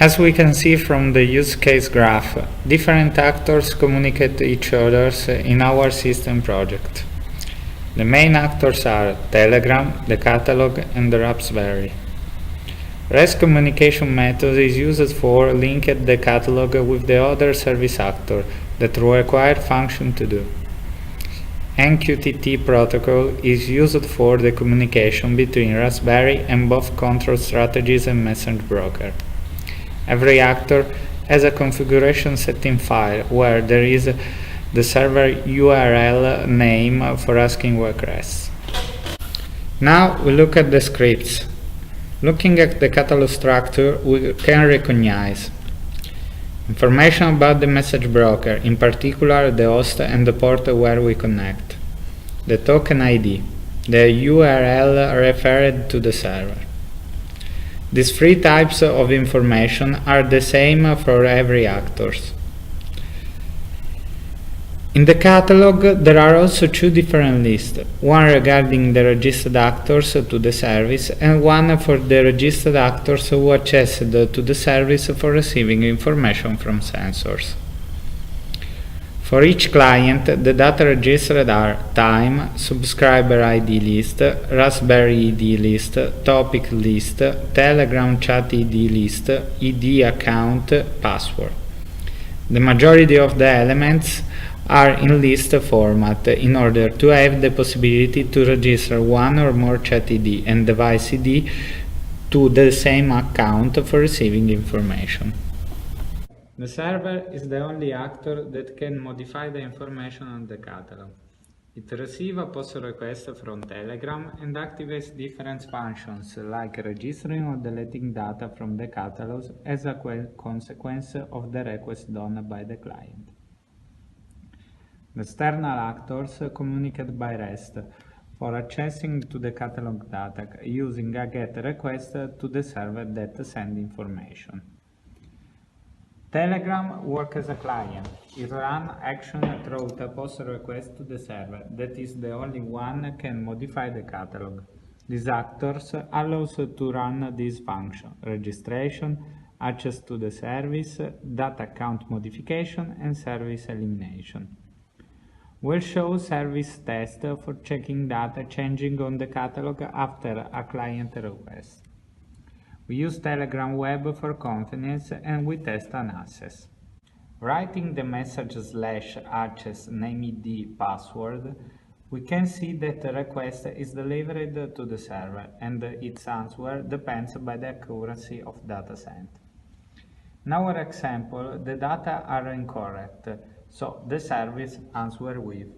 As we can see from the use case graph, different actors communicate to each other in our system project. The main actors are Telegram, the catalog, and the Raspberry. REST communication method is used for linking the catalog with the other service actor that require function to do. MQTT protocol is used for the communication between Raspberry and both control strategies and message broker. Every actor has a configuration setting file where there is the server URL name for asking requests. Now we look at the scripts. Looking at the catalog structure, we can recognize information about the message broker, in particular the host and the port where we connect, the token ID, the URL referred to the server. These three types of information are the same for every actors. In the catalog, there are also two different lists, one regarding the registered actors to the service and one for the registered actors who accessed to the service for receiving information from sensors. For each client, the data registered are time, subscriber ID list, Raspberry ID list, topic list, Telegram chat ID list, ID account, password. The majority of the elements are in list format in order to have the possibility to register one or more chat ID and device ID to the same account for receiving information. The server is the only actor that can modify the information on the catalog. It receives a post request from Telegram and activates different functions like registering or deleting data from the catalogs as a consequence of the request done by the client. The external actors communicate by REST for accessing to the catalog data using a GET request to the server that sends information. Telegram works as a client. It runs action through a post request to the server that is the only one that can modify the catalog. These actors allows to run this function: registration, access to the service, data account modification, and service elimination. We'll show service test for checking data changing on the catalog after a client request. We use Telegram Web for convenience and we test an access. Writing the message /access name ID password, we can see that the request is delivered to the server and its answer depends by the accuracy of data sent. In our example, the data are incorrect, so the service answers with,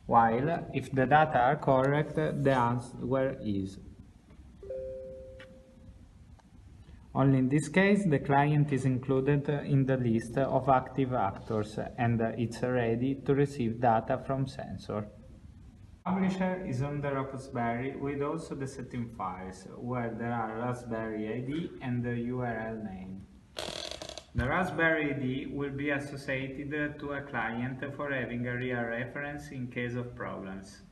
while if the data are correct, the answer is. Only in this case, the client is included in the list of active actors and it's ready to receive data from sensor. Publisher is on the Raspberry with also the setting files, where there are Raspberry ID and the URL name. The Raspberry ID will be associated to a client for having a real reference in case of problems.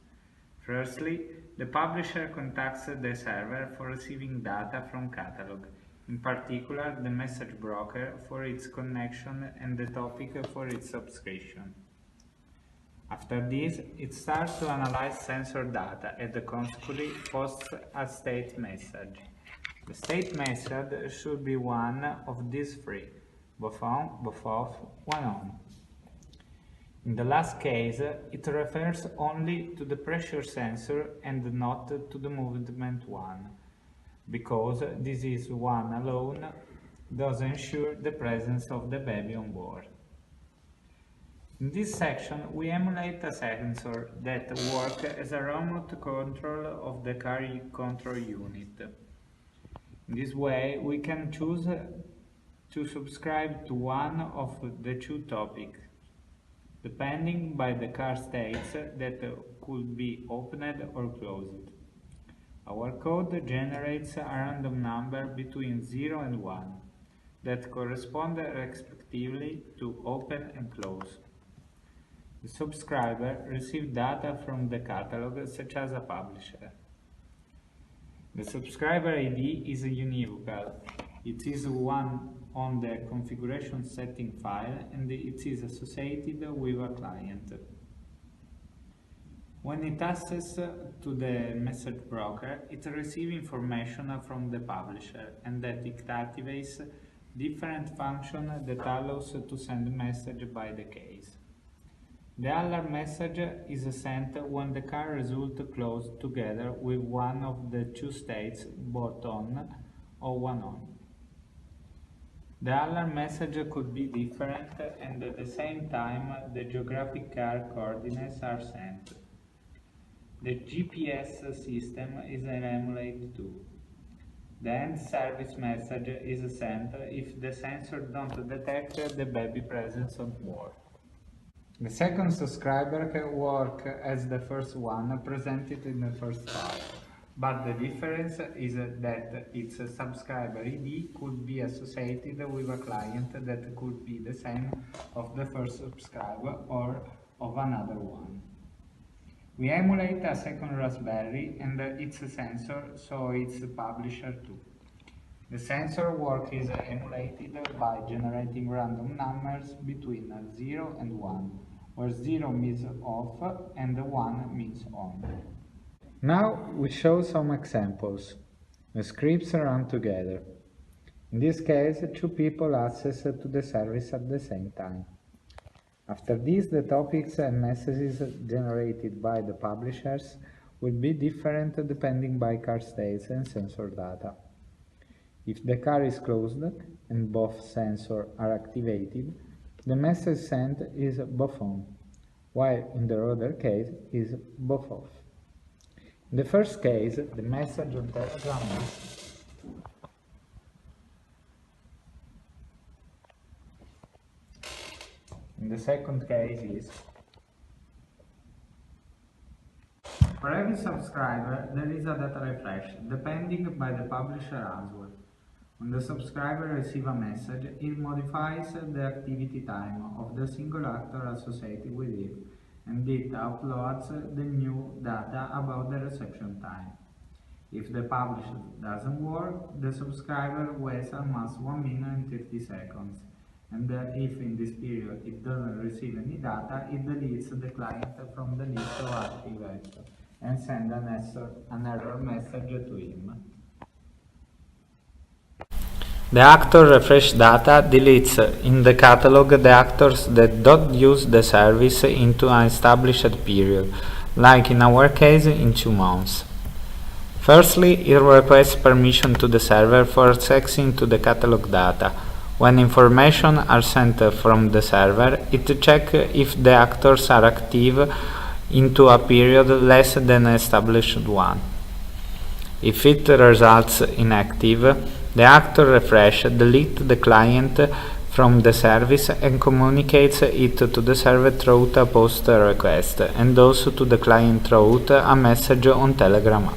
Firstly, the publisher contacts the server for receiving data from catalog, in particular the message broker for its connection and the topic for its subscription. After this, it starts to analyze sensor data and consequently posts a state message. The state message should be one of these three, both on, both off, one on. In the last case, it refers only to the pressure sensor and not to the movement one, because this is one alone does ensure the presence of the baby on board. In this section, we emulate a sensor that works as a remote control of the car control unit. In this way, we can choose to subscribe to one of the two topics, depending by the car states that could be opened or closed. Our code generates a random number between 0 and 1 that correspond respectively to open and close. The subscriber receives data from the catalog such as a publisher. The subscriber ID is univocal. It is one on the configuration setting file and it is associated with a client. When it accesses to the message broker, it receives information from the publisher and that it activates different functions that allows to send message by the case. The alarm message is sent when the car results closed together with one of the two states, both on or one on. The alarm message could be different and at the same time the geographic car coordinates are sent. The GPS system is emulated too. The end service message is sent if the sensor don't detect the baby presence on board. The second subscriber can work as the first one presented in the first part, but the difference is that its subscriber ID could be associated with a client that could be the same of the first subscriber or of another one. We emulate a second Raspberry and its sensor, so its publisher too. The sensor work is emulated by generating random numbers between 0 and 1, where 0 means off and 1 means on. Now we show some examples. The scripts run together. In this case, two people access to the service at the same time. After this, the topics and messages generated by the publishers will be different depending by car states and sensor data. If the car is closed and both sensors are activated, the message sent is both on, while in the other case is both off. In the first case, the message on Telegram is in the second case is. For every subscriber, there is a data refresh, depending by the publisher as well. When the subscriber receives a message, it modifies the activity time of the single actor associated with it, and it uploads the new data about the reception time. If the publisher doesn't work, the subscriber waits almost 1 minute and 30 seconds. And if in this period it doesn't receive any data, it deletes the client from the list of active actors and sends an error message to him. The actor refresh data deletes in the catalog the actors that don't use the service into an established period, like in our case in 2 months. Firstly, it requests permission to the server for accessing to the catalog data. When information are sent from the server, it checks if the actors are active into a period less than an established one. If it results inactive, the actor refresh deletes the client from the service and communicates it to the server through a post request, and also to the client through a message on Telegram.